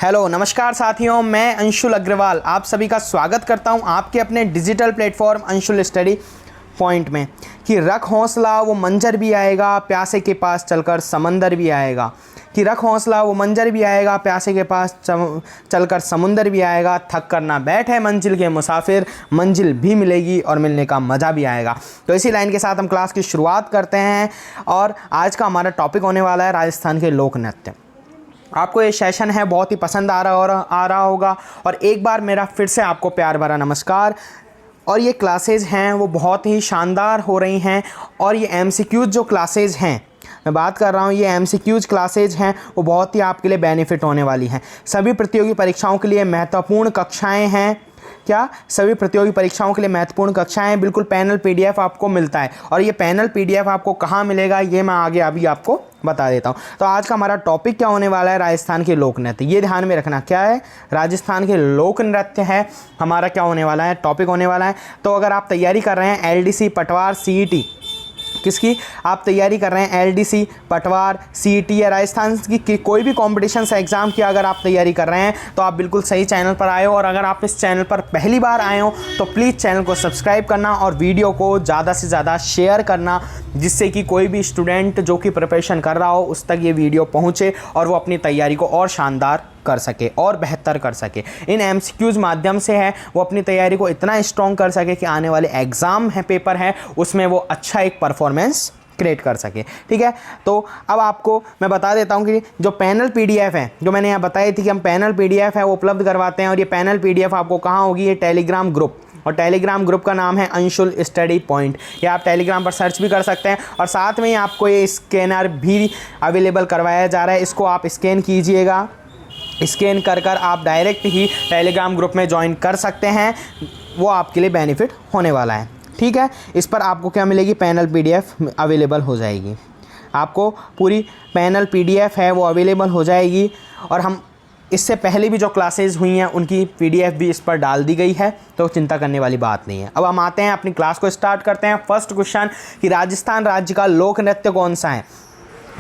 Hello नमस्कार साथियों, मैं अंशुल अग्रवाल आप सभी का स्वागत करता हूं आपके अपने digital platform Anshul study point में। कि रख हौसला वो मंजर भी आएगा, प्यासे के पास चलकर समंदर भी आएगा। कि रख हौसला वो मंजर भी आएगा, प्यासे के पास चलकर समुंदर भी आएगा। थक कर ना बैठ है मंजिल के मुसाफिर, मंजिल भी मिलेगी और मिलने का मज़ा भी आएगा। तो इसी लाइन के साथ हम क्लास की शुरुआत करते हैं और आज का हमारा टॉपिक होने वाला है राजस्थान के लोक नृत्य। आपको ये सेशन है बहुत ही पसंद आ रहा होगा और एक बार मेरा फिर से आपको प्यार भरा नमस्कार। और ये क्लासेज हैं वो बहुत ही शानदार हो रही हैं और ये एमसीक्यूज जो क्लासेज हैं मैं बात कर रहा हूँ, ये एमसीक्यूज क्लासेज हैं वो बहुत ही आपके लिए बेनिफिट होने वाली हैं। सभी प्रतियोगी परीक्षाओं के लिए महत्वपूर्ण कक्षाएं हैं। क्या सभी प्रतियोगी परीक्षाओं के लिए महत्वपूर्ण कक्षाएं, बिल्कुल पैनल पीडीएफ आपको मिलता है। और ये पैनल पीडीएफ आपको कहाँ मिलेगा ये मैं आगे अभी आपको बता देता हूँ। तो आज का हमारा टॉपिक क्या होने वाला है, राजस्थान के लोक नृत्य। ये ध्यान में रखना क्या है, राजस्थान के लोक नृत्य है हमारा क्या होने वाला है, टॉपिक होने वाला है। तो अगर आप तैयारी कर रहे हैं एलडीसी पटवार सीईटी, किसकी आप तैयारी कर रहे हैं, एलडीसी पटवार सीईटी या राजस्थान की कोई भी कॉम्पिटिशन से एग्ज़ाम की अगर आप तैयारी कर रहे हैं तो आप बिल्कुल सही चैनल पर आए हो। और अगर आप इस चैनल पर पहली बार आए हो तो प्लीज़ चैनल को सब्सक्राइब करना और वीडियो को ज़्यादा से ज़्यादा शेयर करना, जिससे कि कोई भी स्टूडेंट जो कि प्रिपरेशन कर रहा हो उस तक ये वीडियो पहुँचे और वो अपनी तैयारी को और शानदार कर सके और बेहतर कर सके। इन एमसीक्यूज माध्यम से है वो अपनी तैयारी को इतना स्ट्रॉन्ग कर सके कि आने वाले एग्ज़ाम है, पेपर है, उसमें वो अच्छा एक परफॉर्मेंस क्रिएट कर सके। ठीक है, तो अब आपको मैं बता देता हूं कि जो पैनल पीडीएफ है, जो मैंने यहाँ बताई थी कि हम पैनल पीडीएफ है वो उपलब्ध करवाते हैं। और ये पैनल पीडीएफ आपको कहाँ होगी, ये टेलीग्राम ग्रुप, और टेलीग्राम ग्रुप का नाम है अंशुल स्टडी पॉइंट। या आप टेलीग्राम पर सर्च भी कर सकते हैं। और साथ में ही आपको ये स्कैनर भी अवेलेबल करवाया जा रहा है, इसको आप स्कैन कीजिएगा। स्कैन कर आप डायरेक्ट ही टेलीग्राम ग्रुप में ज्वाइन कर सकते हैं, वो आपके लिए बेनिफिट होने वाला है। ठीक है, इस पर आपको क्या मिलेगी, पैनल पीडीएफ अवेलेबल हो जाएगी। आपको पूरी पैनल पीडीएफ है वो अवेलेबल हो जाएगी। और हम इससे पहले भी जो क्लासेस हुई हैं उनकी पीडीएफ भी इस पर डाल दी गई है, तो चिंता करने वाली बात नहीं है। अब हम आते हैं अपनी क्लास को स्टार्ट करते हैं। फर्स्ट क्वेश्चन कि राजस्थान राज्य का लोक नृत्य कौन सा है।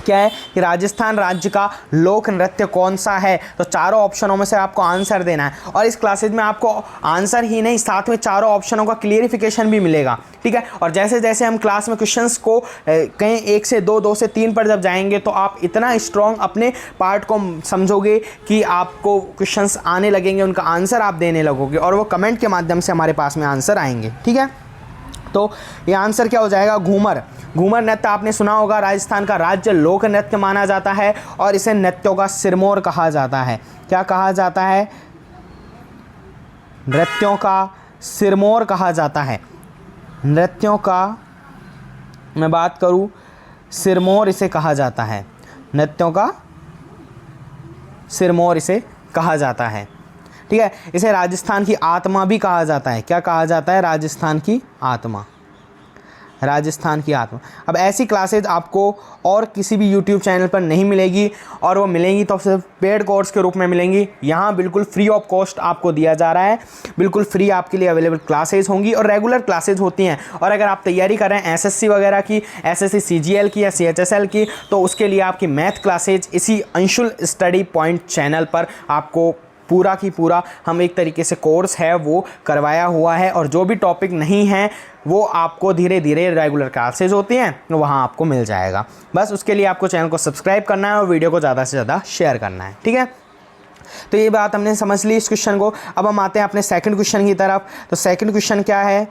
क्या है कि राजस्थान राज्य का लोक नृत्य कौन सा है, तो चारों ऑप्शनों में से आपको आंसर देना है। और इस क्लासेज में आपको आंसर ही नहीं, साथ में चारों ऑप्शनों का क्लियरिफिकेशन भी मिलेगा। ठीक है, और जैसे जैसे हम क्लास में क्वेश्चंस को कहीं 1 से 2, 2 से 3 पर जब जाएंगे तो आप इतना स्ट्रॉन्ग अपने पार्ट को समझोगे कि आपको क्वेश्चंस आने लगेंगे, उनका आंसर आप देने लगोगे और वो कमेंट के माध्यम से हमारे पास में आंसर आएंगे। ठीक है, तो ये आंसर क्या हो जाएगा, घूमर। घूमर नृत्य आपने सुना होगा, राजस्थान का राज्य लोक नृत्य माना जाता है और इसे नृत्यों का सिरमौर कहा जाता है। क्या कहा जाता है, नृत्यों का सिरमौर कहा जाता है। नृत्यों का मैं बात करूं, सिरमौर इसे कहा जाता है। नृत्यों का सिरमौर इसे कहा जाता है। ठीक है, इसे राजस्थान की आत्मा भी कहा जाता है। क्या कहा जाता है, राजस्थान की आत्मा। राजस्थान की आत्मा। अब ऐसी क्लासेज आपको और किसी भी YouTube चैनल पर नहीं मिलेगी, और वो मिलेंगी तो सिर्फ पेड कोर्स के रूप में मिलेंगी। यहाँ बिल्कुल फ्री ऑफ कॉस्ट आपको दिया जा रहा है, बिल्कुल फ्री आपके लिए अवेलेबल क्लासेज होंगी और रेगुलर क्लासेज होती हैं। और अगर आप तैयारी कर रहे हैं एसएससी वगैरह की, एसएससी सीजीएल की या सीएचएसएल की, तो उसके लिए आपकी मैथ क्लासेज इसी अंशुल स्टडी पॉइंट चैनल पर आपको पूरा की पूरा हम एक तरीके से कोर्स है वो करवाया हुआ है। और जो भी टॉपिक नहीं है वो आपको धीरे धीरे रेगुलर क्लासेज होती हैं वहाँ आपको मिल जाएगा। बस उसके लिए आपको चैनल को सब्सक्राइब करना है और वीडियो को ज़्यादा से ज़्यादा शेयर करना है। ठीक है, तो ये बात हमने समझ ली इस क्वेश्चन को। अब हम आते हैं अपने सेकंड क्वेश्चन की तरफ। तो सेकंड क्वेश्चन क्या है,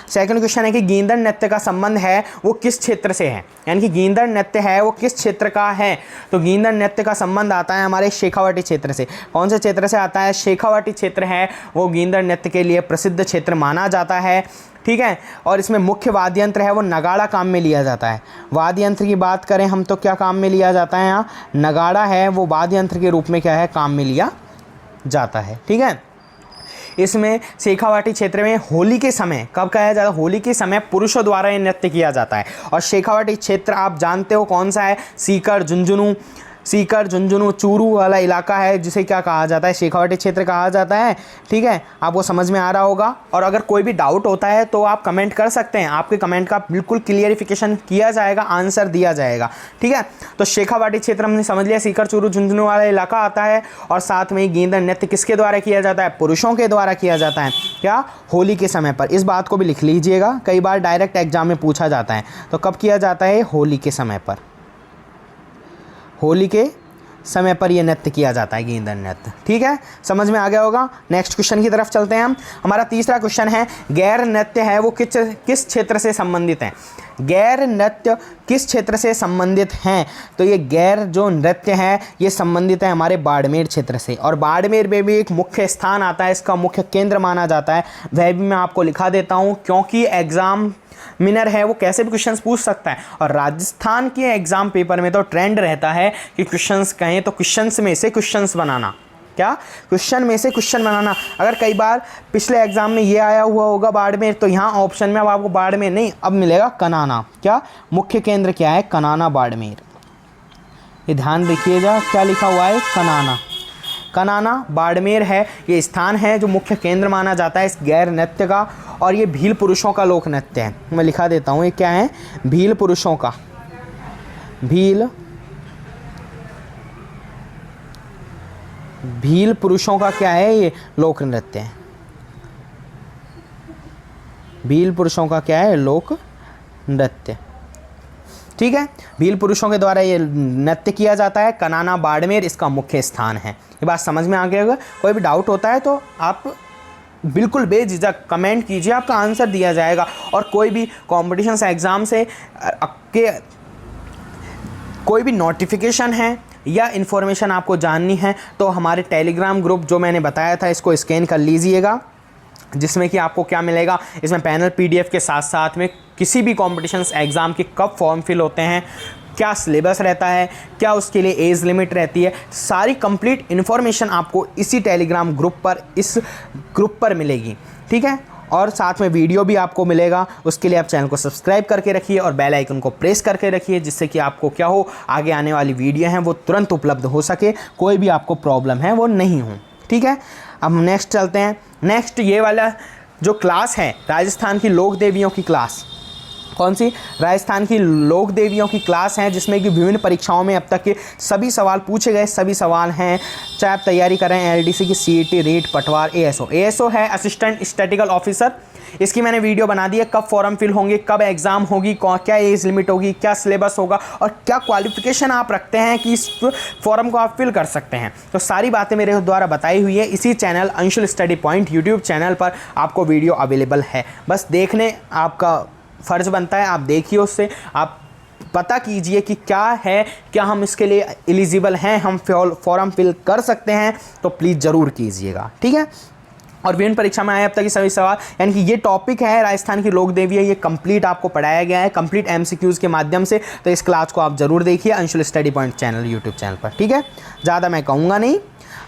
सेकंड क्वेश्चन है कि गींदड़ नृत्य का संबंध है वो किस क्षेत्र से है, यानी कि गींदड़ नृत्य है वो किस क्षेत्र का है। तो गींदड़ नृत्य का संबंध आता है हमारे शेखावाटी क्षेत्र से। कौन से क्षेत्र से आता है, शेखावाटी क्षेत्र है वो गींदड़ नृत्य के लिए प्रसिद्ध क्षेत्र माना जाता है। ठीक है, और इसमें मुख्य वाद्य यंत्र है वो नगाड़ा काम में लिया जाता है। वाद्य यंत्र की बात करें हम तो क्या काम में लिया जाता है, यहाँ नगाड़ा है वो वाद्य यंत्र के रूप में क्या है, काम में लिया जाता है। ठीक है, इसमें शेखावाटी क्षेत्र में होली के समय, कब कहा जाता है, होली के समय पुरुषों द्वारा ये नृत्य किया जाता है। और शेखावाटी क्षेत्र आप जानते हो कौन सा है, सीकर, झुंझुनू, सीकर, झुंझुनू, चूरू वाला इलाका है जिसे क्या कहा जाता है, शेखावाटी क्षेत्र कहा जाता है। ठीक है, आपको समझ में आ रहा होगा। और अगर कोई भी डाउट होता है तो आप कमेंट कर सकते हैं, आपके कमेंट का बिल्कुल क्लियरिफिकेशन किया जाएगा, आंसर दिया जाएगा। ठीक है, तो शेखावाटी क्षेत्र हमने समझ लिया, सीकर, चूरू, झुंझुनू वाला इलाका आता है। और साथ में गेंदा नृत्य किसके द्वारा किया जाता है, पुरुषों के द्वारा किया जाता है। क्या, होली के समय पर। इस बात को भी लिख लीजिएगा, कई बार डायरेक्ट एग्जाम में पूछा जाता है। तो कब किया जाता है, होली के समय पर। होली के समय पर यह नृत्य किया जाता है, गेंदा नृत्य। ठीक है, समझ में आ गया होगा। नेक्स्ट क्वेश्चन की तरफ चलते हैं हम। हमारा तीसरा क्वेश्चन है, गैर नृत्य है वो किस क्षेत्र से संबंधित है। गैर नृत्य किस क्षेत्र से संबंधित हैं, तो ये गैर जो नृत्य है ये संबंधित है हमारे बाड़मेर क्षेत्र से। और बाड़मेर में भी एक मुख्य स्थान आता है, इसका मुख्य केंद्र माना जाता है। वह भी मैं आपको लिखा देता हूँ, क्योंकि एग्जाम मिनर है वो कैसे भी क्वेश्चंस पूछ सकता है। और राजस्थान के एग्जाम पेपर में तो ट्रेंड रहता है कि क्वेश्चंस कहें तो क्वेश्चंस में से क्वेश्चंस बनाना। क्या, क्वेश्चन में से क्वेश्चन बनाना। अगर कई बार पिछले एग्जाम में ये आया हुआ होगा बाड़मेर, तो यहाँ ऑप्शन में अब आपको बाड़मेर नहीं, अब मिलेगा कनाना। क्या, मुख्य केंद्र क्या है, कनाना बाड़मेर। ये ध्यान रखिएगा, क्या लिखा हुआ है, कनाना। कनाना बाड़मेर है, ये स्थान है जो मुख्य केंद्र माना जाता है इस गैर नृत्य का। और ये भील पुरुषों का लोक नृत्य है। मैं लिखा देता हूँ, ये क्या है, भील पुरुषों का, भील पुरुषों का क्या है, ये लोक नृत्य है। भील पुरुषों का क्या है, लोक नृत्य। ठीक है, भील पुरुषों के द्वारा ये नृत्य किया जाता है। कनाना बाड़मेर इसका मुख्य स्थान है। ये बात समझ में आ गया होगा। कोई भी डाउट होता है तो आप बिल्कुल बेझिझक कमेंट कीजिए, आपका आंसर दिया जाएगा। और कोई भी कॉम्पिटिशन एग्ज़ाम से के कोई भी नोटिफिकेशन है या इन्फॉर्मेशन आपको जाननी है तो हमारे टेलीग्राम ग्रुप जो मैंने बताया था इसको स्कैन कर लीजिएगा, जिसमें कि आपको क्या मिलेगा, इसमें पैनल पीडीएफ के साथ साथ में किसी भी कॉम्पिटिशन एग्ज़ाम के कब फॉर्म फिल होते हैं, क्या सिलेबस रहता है, क्या उसके लिए एज लिमिट रहती है, सारी कंप्लीट इन्फॉर्मेशन आपको इसी टेलीग्राम ग्रुप पर, इस ग्रुप पर मिलेगी। ठीक है, और साथ में वीडियो भी आपको मिलेगा। उसके लिए आप चैनल को सब्सक्राइब करके रखिए और बेल आइकन को प्रेस करके रखिए, जिससे कि आपको क्या हो, आगे आने वाली वीडियो हैं वो तुरंत उपलब्ध हो सके, कोई भी आपको प्रॉब्लम है वो नहीं हो। ठीक है, अब नेक्स्ट चलते हैं। नेक्स्ट ये वाला जो क्लास है, राजस्थान की लोक देवियों की क्लास। कौन सी, राजस्थान की लोक देवियों की क्लास है, जिसमें कि विभिन्न परीक्षाओं में अब तक के सभी सवाल पूछे गए, सभी सवाल हैं। चाहे आप तैयारी कर रहे हैं एलडीसी की, सीईटी, रीट, पटवार, एएसओ है असिस्टेंट स्टैटिकल ऑफिसर। इसकी मैंने वीडियो बना दी है, कब फॉर्म फिल होंगे, कब एग्जाम होगी, क्या एज लिमिट होगी, क्या सिलेबस होगा और क्या क्वालिफिकेशन आप रखते हैं कि इस फॉर्म को आप फिल कर सकते हैं। तो सारी बातें मेरे द्वारा बताई हुई है इसी channel Anshul study point YouTube channel पर आपको वीडियो अवेलेबल है। बस देखने आपका फ़र्ज़ बनता है, आप देखिए, उससे आप पता कीजिए कि क्या है, क्या हम इसके लिए एलिजिबल हैं, हम फॉर्म फिल कर सकते हैं, तो प्लीज़ ज़रूर कीजिएगा। ठीक है, और विभिन्न परीक्षा में आए अब तक ये सभी सवाल, यानी कि ये टॉपिक है राजस्थान की लोक देवी है, ये कंप्लीट आपको पढ़ाया गया है कंप्लीट एमसीक्यूज़ के माध्यम से। तो इस क्लास को आप ज़रूर देखिए Anshul study point channel YouTube channel पर। ठीक है, ज़्यादा मैं कहूँगा नहीं,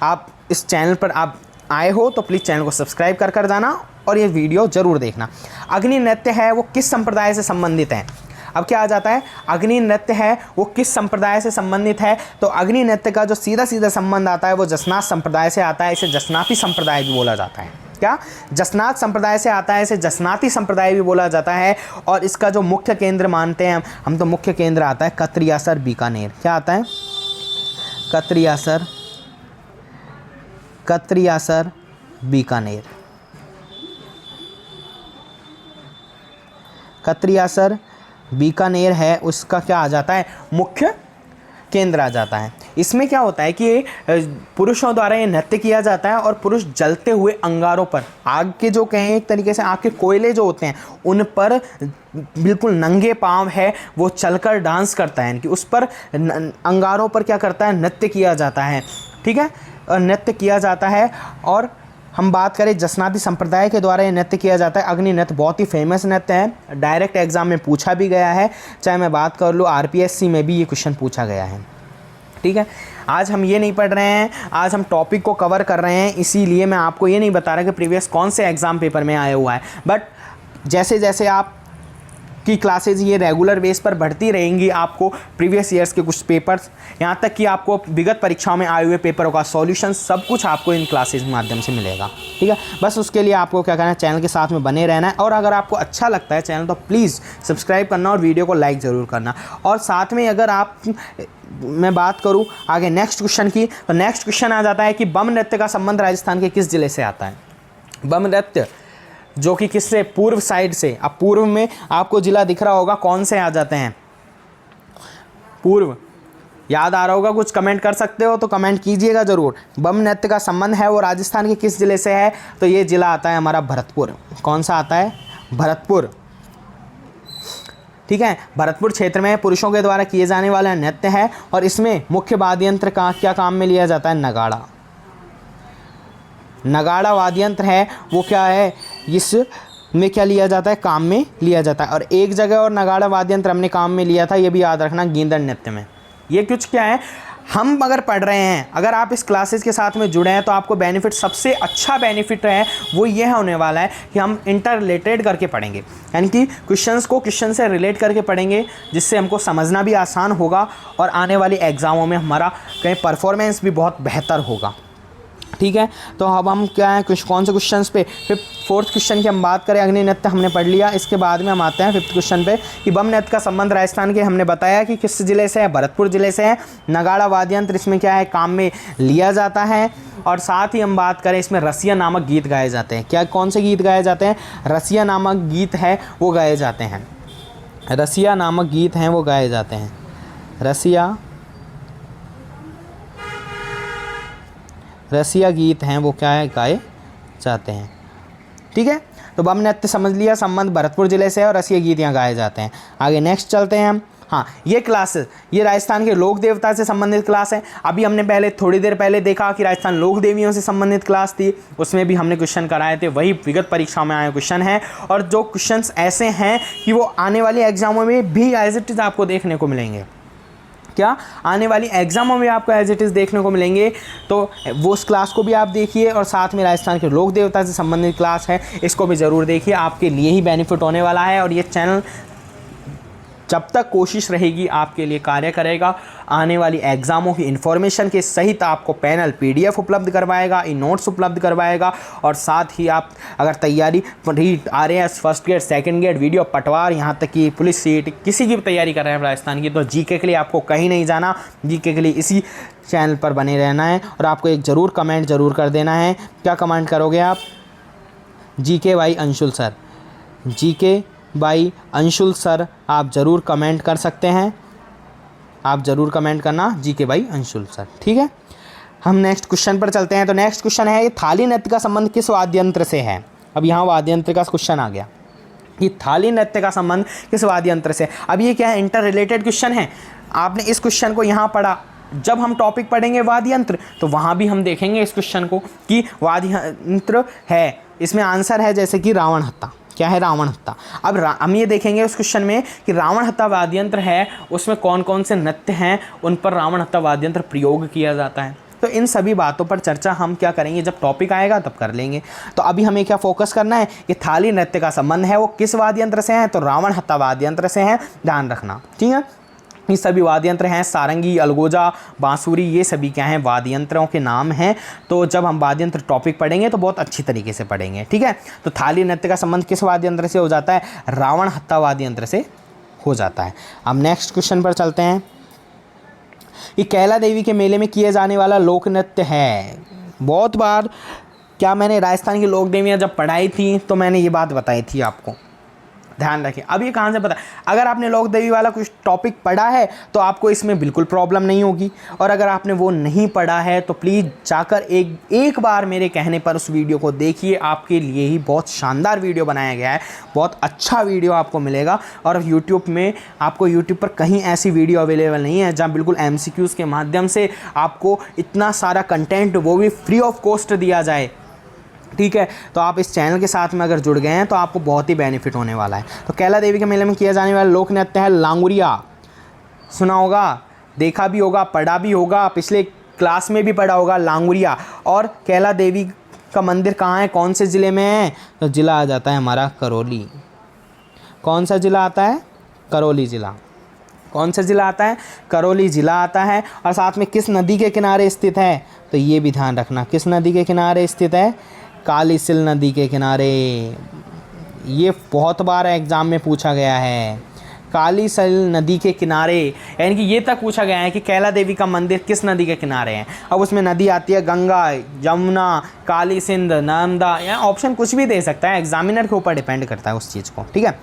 आप इस चैनल पर आप आए हो तो प्लीज़ चैनल को सब्सक्राइब कर जाना और ये वीडियो ज़रूर देखना। अग्नि नृत्य है वो किस संप्रदाय से संबंधित है। अब क्या आ जाता है, अग्नि नृत्य है वो किस संप्रदाय से संबंधित है, तो अग्नि नृत्य का जो सीधा सीधा संबंध आता है वो जसनाथ संप्रदाय से आता है। इसे जसनाती संप्रदाय भी बोला जाता है। क्या, जसनाथ संप्रदाय से आता है, इसे जसनाती संप्रदाय भी बोला जाता है। और इसका जो मुख्य केंद्र मानते हैं हम तो मुख्य केंद्र आता है कतरियासर बीकानेर। क्या आता है, कतरियासर बीकानेर। कतरियासर बीकानेर है, उसका क्या आ जाता है, मुख्य केंद्र आ जाता है। इसमें क्या होता है कि पुरुषों द्वारा ये नृत्य किया जाता है और पुरुष जलते हुए अंगारों पर, आग के जो कहें एक तरीके से आग के कोयले जो होते हैं उन पर बिल्कुल नंगे पांव है वो चलकर डांस करता है, कि उस पर अंगारों पर क्या करता है, नृत्य किया जाता है। ठीक है, नृत्य किया जाता है। और हम बात करें जसनाती संप्रदाय के द्वारा ये नृत्य किया जाता है। अग्नि नृत्य बहुत ही फेमस नृत्य है, डायरेक्ट एग्जाम में पूछा भी गया है। चाहे मैं बात कर लूँ आरपीएससी में भी ये क्वेश्चन पूछा गया है। ठीक है, आज हम ये नहीं पढ़ रहे हैं, आज हम टॉपिक को कवर कर रहे हैं, इसीलिए मैं आपको ये नहीं बता रहा कि प्रीवियस कौन से एग्ज़ाम पेपर में आया हुआ है। बट जैसे जैसे आप की क्लासेज ये रेगुलर बेस पर बढ़ती रहेंगी। आपको प्रीवियस ईयर्स के कुछ पेपर्स, यहाँ तक कि आपको विगत परीक्षाओं में आए हुए पेपरों का सॉल्यूशन, सब कुछ आपको इन क्लासेज के माध्यम से मिलेगा। ठीक है, बस उसके लिए आपको क्या करना है, चैनल के साथ में बने रहना है। और अगर आपको अच्छा लगता है चैनल तो प्लीज़ सब्सक्राइब करना और वीडियो को लाइक ज़रूर करना। और साथ में अगर आप, मैं बात करूँ आगे नेक्स्ट क्वेश्चन की, तो नेक्स्ट क्वेश्चन आ जाता है कि बम नृत्य का संबंध राजस्थान के किस जिले से आता है। बम नृत्य जो कि किससे, पूर्व साइड से। अब पूर्व में आपको जिला दिख रहा होगा, कौन से आ जाते हैं पूर्व, याद आ रहा होगा कुछ, कमेंट कर सकते हो तो कमेंट कीजिएगा ज़रूर। बम नृत्य का संबंध है वो राजस्थान के किस जिले से है, तो ये जिला आता है हमारा भरतपुर। कौन सा आता है, भरतपुर। ठीक है, भरतपुर क्षेत्र में पुरुषों के द्वारा किए जाने वाला नृत्य है और इसमें मुख्य वाद्य यंत्र का क्या काम में लिया जाता है, नगाड़ा। नगाड़ा वाद्य यंत्र है वो क्या है, इस में क्या लिया जाता है, काम में लिया जाता है। और एक जगह और नगाड़ा वाद्य यंत्र हमने काम में लिया था, ये भी याद रखना, गींदड़ नृत्य में। ये कुछ क्या है, हम अगर पढ़ रहे हैं, अगर आप इस क्लासेस के साथ में जुड़े हैं तो आपको बेनिफिट, सबसे अच्छा बेनिफिट है वो ये होने वाला है कि हम इंटर रिलेटेड करके पढ़ेंगे, यानी कि क्वेश्चंस को क्वेश्चन से रिलेट करके पढ़ेंगे, जिससे हमको समझना भी आसान होगा और आने वाली एग्ज़ामों में हमारा कहीं परफॉर्मेंस भी बहुत बेहतर होगा। ठीक है, तो अब हम क्या है, कौन से क्वेश्चंस पे, फोर्थ क्वेश्चन की हम बात करें, अग्नि नृत्य हमने पढ़ लिया। इसके बाद में हम आते हैं फिफ्थ क्वेश्चन पे कि बम नृत्य का संबंध राजस्थान के, हमने बताया कि किस जिले से है, भरतपुर जिले से है। नगाड़ा वाद्य यंत्र इसमें क्या है, काम में लिया जाता है। और साथ ही हम बात करें, इसमें रसिया नामक गीत गाए जाते हैं। क्या, कौन से गीत गाए जाते हैं, रसिया नामक गीत है वो गाए जाते हैं। रसिया नामक गीत हैं वो गाए जाते हैं। रसिया गीत हैं वो क्या है, गाए जाते हैं। ठीक है, तो बम नृत्य समझ लिया, संबंध भरतपुर जिले से है और रसिया गीत यहाँ गाए जाते हैं। आगे नेक्स्ट चलते हैं हम। हाँ, ये क्लास, ये राजस्थान के लोक देवता से संबंधित क्लास है। अभी हमने पहले थोड़ी देर पहले देखा कि राजस्थान लोक देवियों से संबंधित क्लास थी, उसमें भी हमने क्वेश्चन कराए थे, वही विगत परीक्षा में आए क्वेश्चन है। और जो क्वेश्चंस ऐसे हैं कि वो आने वाली एग्जामों में भी एज इट इज़ आपको देखने को मिलेंगे। क्या, आने वाली एग्जामों में आपको एज इट इज़ देखने को मिलेंगे, तो वो उस क्लास को भी आप देखिए। और साथ में राजस्थान के लोक देवता से संबंधित क्लास है, इसको भी ज़रूर देखिए, आपके लिए ही बेनिफिट होने वाला है। और ये चैनल जब तक कोशिश रहेगी आपके लिए कार्य करेगा, आने वाली एग्जामों की इन्फॉर्मेशन के सहित आपको पैनल PDF उपलब्ध करवाएगा, ई नोट्स उपलब्ध करवाएगा। और साथ ही आप अगर तैयारी RAS first grade, second grade, video पटवार, यहाँ तक कि पुलिस सीट, किसी की भी तैयारी कर रहे हैं राजस्थान की, तो GK के लिए आपको कहीं नहीं जाना, GK के लिए इसी चैनल पर बने रहना है। और आपको एक ज़रूर कमेंट ज़रूर कर देना है। क्या कमेंट करोगे आप, GK by Anshul sir, GK by Anshul sir आप ज़रूर कमेंट कर सकते हैं, आप ज़रूर कमेंट करना GK बाई अंशुल सर। ठीक है, हम नेक्स्ट क्वेश्चन पर चलते हैं। तो नेक्स्ट क्वेश्चन है, ये थाली नृत्य का संबंध किस वाद्य यंत्र से है। अब यहाँ वाद्य यंत्र का क्वेश्चन आ गया कि थाली नृत्य का संबंध किस वाद्य यंत्र से। अब ये क्या है, इंटर रिलेटेड क्वेश्चन है। आपने इस क्वेश्चन को यहाँ पढ़ा, जब हम टॉपिक पढ़ेंगे वाद्य यंत्र तो वहाँ भी हम देखेंगे इस क्वेश्चन को कि वाद्य यंत्र है। इसमें आंसर है जैसे कि रावण हत्ता। क्या है, रावण हत्ता। अब हम ये देखेंगे उस क्वेश्चन में कि रावण हत्ता वाद्य यंत्र है, उसमें कौन कौन से नृत्य हैं, उन पर रावण हत्ता वाद्य यंत्र प्रयोग किया जाता है। तो इन सभी बातों पर चर्चा हम क्या करेंगे, जब टॉपिक आएगा तब कर लेंगे। तो अभी हमें क्या फोकस करना है कि थाली नृत्य का संबंध है वो किस वाद्य यंत्र से है, तो रावण हत्ता वाद्य यंत्र से है, ध्यान रखना। ठीक है, ये सभी वाद्य यंत्र हैं, सारंगी, अलगोजा, बांसुरी, ये सभी क्या हैं, वाद्य यंत्रों के नाम हैं। तो जब हम वाद्य यंत्र टॉपिक पढ़ेंगे तो बहुत अच्छी तरीके से पढ़ेंगे। ठीक है, तो थाली नृत्य का संबंध किस वाद्य यंत्र से हो जाता है, रावण हत्ता वाद्य यंत्र से हो जाता है। अब नेक्स्ट क्वेश्चन पर चलते हैं। ये कैला देवी के मेले में किए जाने वाला लोक नृत्य है। बहुत बार क्या मैंने राजस्थान की लोक देवियाँ जब पढ़ाई थी तो मैंने ये बात बताई थी आपको, ध्यान रखिए। अब ये कहाँ से पता, अगर आपने लोक देवी वाला कुछ टॉपिक पढ़ा है तो आपको इसमें बिल्कुल प्रॉब्लम नहीं होगी। और अगर आपने वो नहीं पढ़ा है तो प्लीज़ जाकर एक बार मेरे कहने पर उस वीडियो को देखिए, आपके लिए ही बहुत शानदार वीडियो बनाया गया है, बहुत अच्छा वीडियो आपको मिलेगा। और यूट्यूब में आपको, यूट्यूब पर कहीं ऐसी वीडियो अवेलेबल नहीं है जहाँ बिल्कुल MCQs के माध्यम से आपको इतना सारा कंटेंट, वो भी फ्री ऑफ कॉस्ट दिया जाए। ठीक है, तो आप इस चैनल के साथ में अगर जुड़ गए हैं तो आपको बहुत ही बेनिफिट होने वाला है। तो कैला देवी के मेले में किया जाने वाला लोक नृत्य है लांगुरिया। सुना होगा, देखा भी होगा, पढ़ा भी होगा, पिछले क्लास में भी पढ़ा होगा लांगुरिया। और कैला देवी का मंदिर कहाँ है, कौन से ज़िले में है, तो ज़िला आ जाता है हमारा करौली। कौन सा जिला आता है? करौली जिला। कौन सा जिला आता है? करौली जिला आता है। और साथ में किस नदी के किनारे स्थित है? तो ये भी ध्यान रखना, किस नदी के किनारे स्थित है? कालीसिल नदी के किनारे। ये बहुत बार एग्जाम में पूछा गया है, कालीसिल नदी के किनारे, यानी कि ये तक पूछा गया है कि कैला देवी का मंदिर किस नदी के किनारे है। अब उसमें नदी आती है गंगा, यमुना, काली सिंध, नर्मदा, या ऑप्शन कुछ भी दे सकता है, एग्जामिनर के ऊपर डिपेंड करता है उस चीज़ को, ठीक है।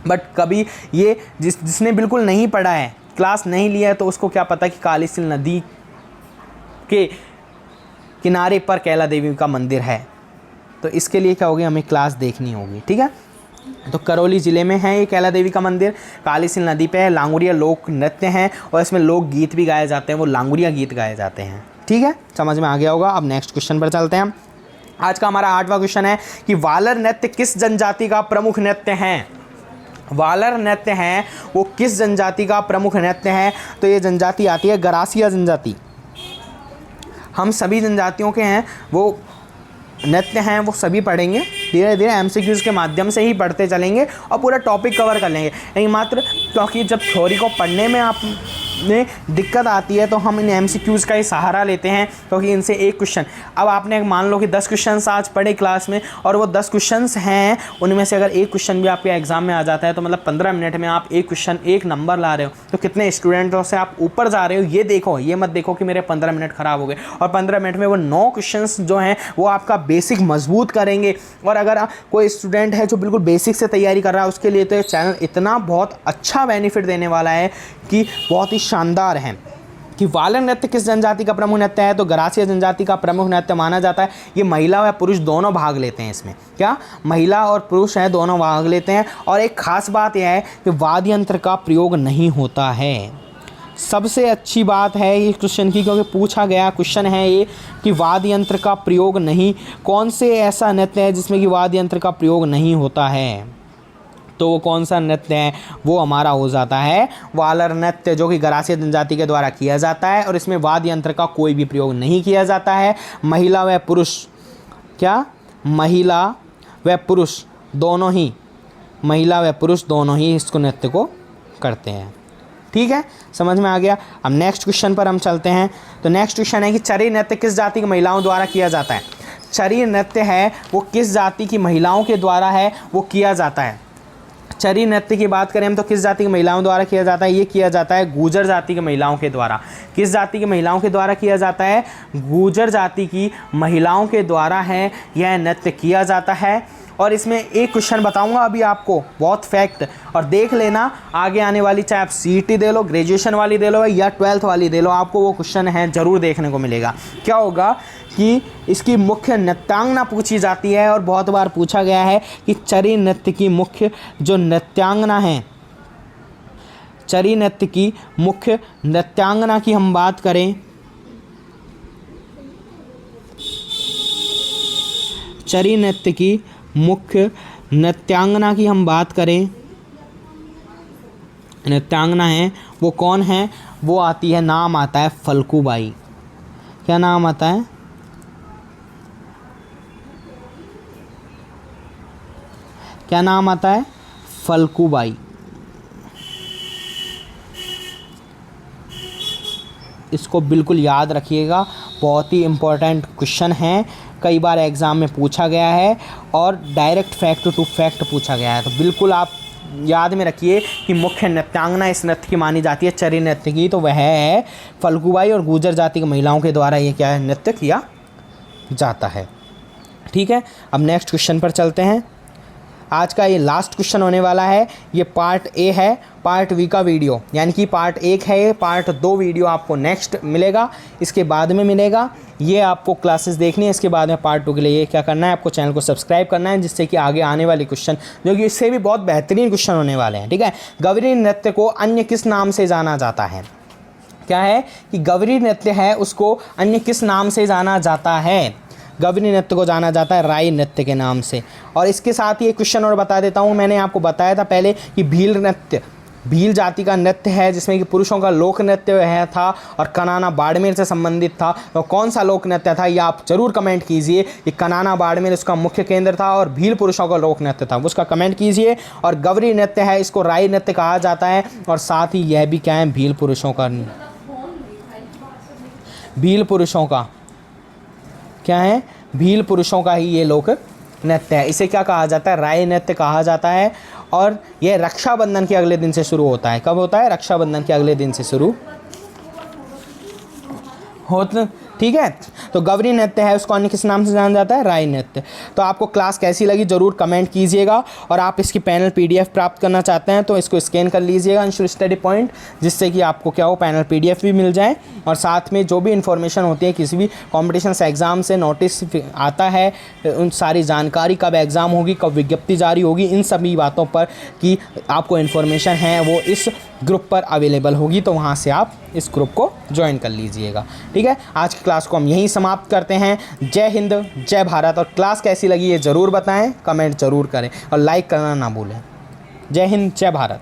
बट कभी ये जिसने बिल्कुल नहीं पढ़ा है, क्लास नहीं लिया है, तो उसको क्या पता कि कालीसिल नदी के किनारे पर कैला देवी का मंदिर है। तो इसके लिए क्या होगी, हमें क्लास देखनी होगी, ठीक है। तो करौली ज़िले में है ये कैला देवी का मंदिर, कालीसिल नदी पे है। लांगुरिया लोक नृत्य हैं और इसमें लोक गीत भी गाए जाते हैं, वो लांगुरिया गीत गाए जाते हैं, ठीक है। समझ में आ गया होगा। अब नेक्स्ट क्वेश्चन पर चलते हैं। आज का हमारा 8वां क्वेश्चन है कि वालर नृत्य किस जनजाति का प्रमुख नृत्य है? वालर नृत्य है वो किस जनजाति का प्रमुख नृत्य है? तो ये जनजाति आती है गरासिया जनजाति। हम सभी जनजातियों के हैं वो नृत्य हैं, वो सभी पढ़ेंगे, धीरे धीरे एमसीक्यूज़ के माध्यम से ही पढ़ते चलेंगे और पूरा टॉपिक कवर कर लेंगे। नहीं मात्र क्योंकि जब थ्योरी को पढ़ने में आपने दिक्कत आती है तो हम इन एमसीक्यूज़ का ही सहारा लेते हैं, क्योंकि इनसे एक क्वेश्चन, अब आपने मान लो कि 10 क्वेश्चंस आज पढ़े क्लास में और वो 10 क्वेश्चंस हैं, उनमें से अगर एक क्वेश्चन भी आपके एग्जाम में आ जाता है तो मतलब 15 मिनट में आप एक क्वेश्चन एक नंबर ला रहे हो, तो कितने स्टूडेंटों से आप ऊपर जा रहे हो, ये देखो। ये मत देखो कि मेरे 15 मिनट ख़राब हो गए, और 15 मिनट में वो 9 क्वेश्चंस जो हैं वो आपका बेसिक मजबूत करेंगे। और अगर कोई स्टूडेंट है जो बिल्कुल बेसिक से तैयारी कर रहा है, उसके लिए तो ये चैनल इतना बहुत अच्छा बेनिफिट देने वाला है कि बहुत ही शानदार है। कि वालर नृत्य किस जनजाति का प्रमुख नृत्य है? तो गरासिया जनजाति का प्रमुख नृत्य माना जाता है। ये महिला व पुरुष दोनों भाग लेते हैं इसमें, क्या महिला और पुरुष हैं दोनों भाग लेते हैं। और एक खास बात यह है कि वाद्य यंत्र का प्रयोग नहीं होता है। सबसे अच्छी बात है इस क्वेश्चन की, क्योंकि पूछा गया क्वेश्चन है ये कि वाद्य यंत्र का प्रयोग नहीं, कौन से ऐसा नृत्य है जिसमें कि वाद्य यंत्र का प्रयोग नहीं होता है? तो वो कौन सा नृत्य है? वो हमारा हो जाता है वालर नृत्य, जो कि गरासिया जनजाति के द्वारा किया जाता है और इसमें वाद्य यंत्र का कोई भी प्रयोग नहीं किया जाता है। महिला व पुरुष, क्या महिला व पुरुष दोनों ही, महिला व पुरुष दोनों ही इसको नृत्य को करते हैं, ठीक है। समझ में आ गया। अब नेक्स्ट क्वेश्चन पर हम चलते हैं। तो नेक्स्ट क्वेश्चन है कि चरी नृत्य किस जाति की महिलाओं द्वारा किया जाता है? चरी नृत्य है वो किस जाति की महिलाओं के द्वारा है वो किया जाता है? चरी नृत्य की बात करें हम तो किस जाति की महिलाओं द्वारा किया जाता है? ये किया जाता है गुर्जर जाति की महिलाओं के द्वारा। किस जाति की महिलाओं के द्वारा किया जाता है? गुर्जर जाति की महिलाओं के द्वारा है यह नृत्य किया जाता है। और इसमें एक क्वेश्चन बताऊंगा अभी आपको, बहुत फैक्ट, और देख लेना आगे आने वाली, चाहे आप सीईटी दे लो, ग्रेजुएशन वाली दे लो या 12th वाली दे लो, आपको वो क्वेश्चन है ज़रूर देखने को मिलेगा। क्या होगा कि इसकी मुख्य नृत्यांगना पूछी जाती है, और बहुत बार पूछा गया है कि चरी नृत्य की मुख्य जो नृत्यांगना है, चरी नृत्य की मुख्य नृत्यांगना की हम बात करें, चरी नृत्य की मुख्य नृत्यांगना की हम बात करें, नृत्यांगना है वो कौन है? वो आती है, नाम आता है फल्गुबाई। क्या नाम आता है? क्या नाम आता है? फल्गुबाई। इसको बिल्कुल याद रखिएगा, बहुत ही इम्पोर्टेंट क्वेश्चन है, कई बार एग्ज़ाम में पूछा गया है और डायरेक्ट फैक्ट टू फैक्ट पूछा गया है। तो बिल्कुल आप याद में रखिए कि मुख्य नृत्यांगना इस नृत्य की मानी जाती है चरी नृत्य की, तो वह है फल्गुबाई, और गुर्जर जाति की महिलाओं के द्वारा ये क्या है? नृत्य किया जाता है, ठीक है। अब नेक्स्ट क्वेश्चन पर चलते हैं। आज का ये लास्ट क्वेश्चन होने वाला है, ये पार्ट ए है, पार्ट बी का वीडियो, यानी कि पार्ट 1 है, पार्ट 2 वीडियो आपको नेक्स्ट मिलेगा, इसके बाद में मिलेगा। ये आपको क्लासेस देखनी है, इसके बाद में पार्ट 2 के लिए ये क्या करना है? आपको चैनल को सब्सक्राइब करना है, जिससे कि आगे आने वाले क्वेश्चन जो कि इससे भी बहुत बेहतरीन क्वेश्चन होने वाले हैं, ठीक है। गौरी नृत्य को अन्य किस नाम से जाना जाता है? क्या है कि गौरी नृत्य है उसको अन्य किस नाम से जाना जाता है? गौरी नृत्य को जाना जाता है राई नृत्य के नाम से। और इसके साथ ही एक क्वेश्चन और बता देता हूँ, मैंने आपको बताया था पहले कि भील नृत्य भील जाति का नृत्य है जिसमें कि पुरुषों का लोक नृत्य है था और कनाना बाड़मेर से संबंधित था। तो कौन सा लोक नृत्य था ये आप जरूर कमेंट कीजिए। ये कनाना बाड़मेर इसका मुख्य केंद्र था और भील पुरुषों का लोक नृत्य था, उसका कमेंट कीजिए। और गवरी नृत्य है, इसको राई नृत्य कहा जाता है और साथ ही यह भी क्या है, भील पुरुषों का, भील पुरुषों का क्या है, भील पुरुषों का ही ये लोक नृत्य है। इसे क्या कहा जाता है, राय नृत्य कहा जाता है। और ये रक्षाबंधन के अगले दिन से शुरू होता है। कब होता है, रक्षाबंधन के अगले दिन से शुरू होता, ठीक है। तो गवरी नृत्य है, उसको अन्य किस नाम से जाना जाता है, राय नृत्य। तो आपको क्लास कैसी लगी जरूर कमेंट कीजिएगा। और आप इसकी पैनल पीडीएफ प्राप्त करना चाहते हैं तो इसको स्कैन कर लीजिएगा अंशुल स्टडी पॉइंट, जिससे कि आपको क्या हो, पैनल पीडीएफ भी मिल जाए। और साथ में जो भी इन्फॉर्मेशन होती है, किसी भी कॉम्पिटिशन से एग्ज़ाम से नोटिस आता है, उन सारी जानकारी, कब एग्ज़ाम होगी, कब विज्ञप्ति जारी होगी, इन सभी बातों पर कि आपको इन्फॉर्मेशन है वो इस ग्रुप पर अवेलेबल होगी। तो वहाँ से आप इस ग्रुप को ज्वाइन कर लीजिएगा, ठीक है। आज की क्लास को हम यहीं समाप्त करते हैं। जय हिंद, जय भारत। और क्लास कैसी लगी ये ज़रूर बताएं, कमेंट ज़रूर करें और लाइक करना ना भूलें। जय हिंद, जय भारत।